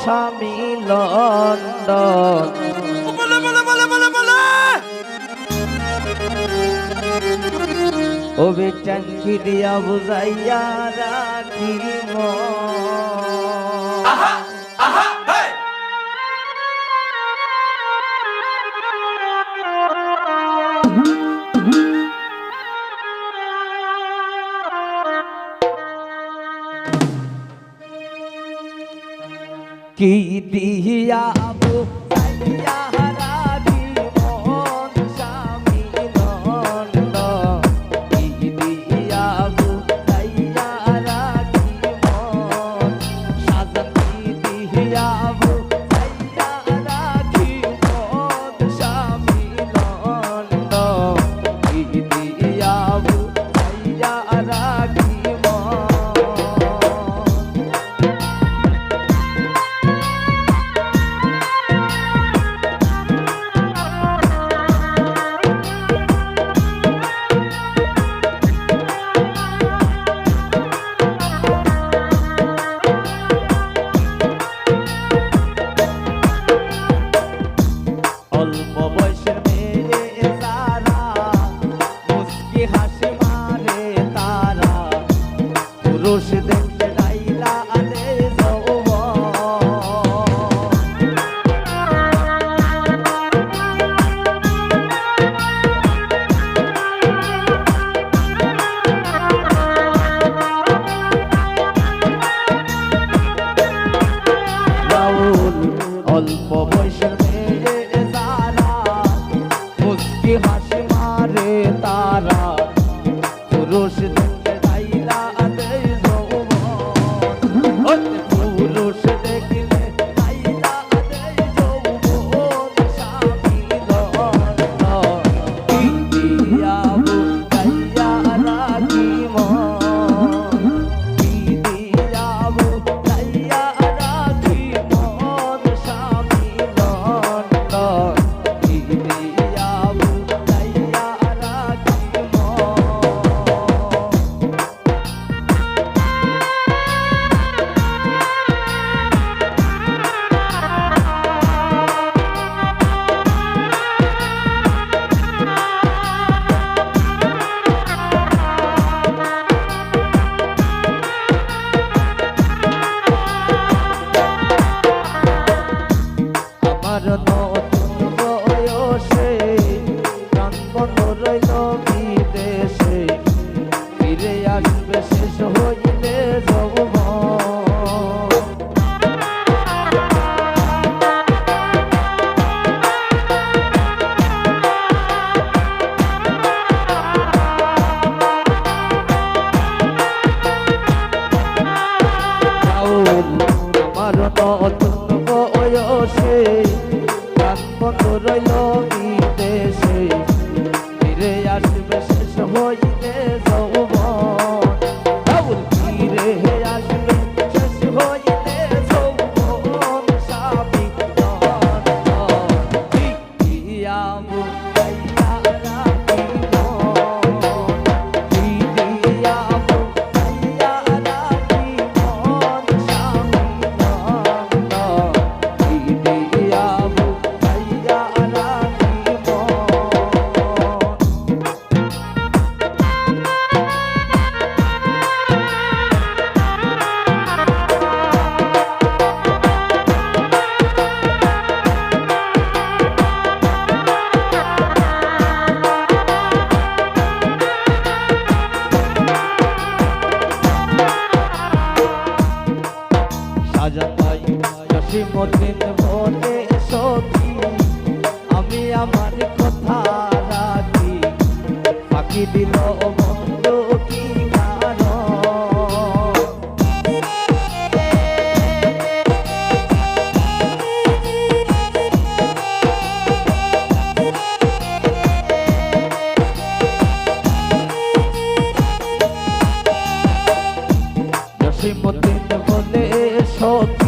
স্বামী লন্ডন। ওবে টাঙ্কি দিয়া বুঝাইয়া রাখিব কি দিয়া বুঝাইয়া পুরুষ দেখতে যাইলা আলে রাউল অল্প বয়সের মেয়ে যারা মুস্কি হাসি মারে তারা পুরুষ দেখতে যাইলা পুরুষ দেখিলে আইলা আদেই যৌবন স্বামী লন্ডন। কি দিয়া বুঝাইয়া রাখিব কি দিয়া বুঝাইয়া রাখিব স্বামী লন্ডন। কি দিয়া বুঝাইয়া রাখিব নতুন বয়সে প্রাণ বন্ধ রইল বিদেশে ফিরে আসবে শেষ হইলে যৌবন। আমার নতুন বয়সে প্রাণ বন্ধ রইল বিদেশে ফিরে আসবে শেষ হইলে যৌবন। ফিরে আসবে শেষ হইলে যৌবন স্বামী লন্ডন। কি দিয়া বুঝাইয়া রাখিব কি দিয়া বুঝাইয়া রাখিব স্বামী লন্ডন। কি দিয়া বুঝাইয়া রাখিব সাজাতাই জসিমুদ্দিন বলে সখী আমি আমার কথা রাখি ফাঁকি দিল বন্ধু কি কারণ। জসিমুদ্দিন বলে সখী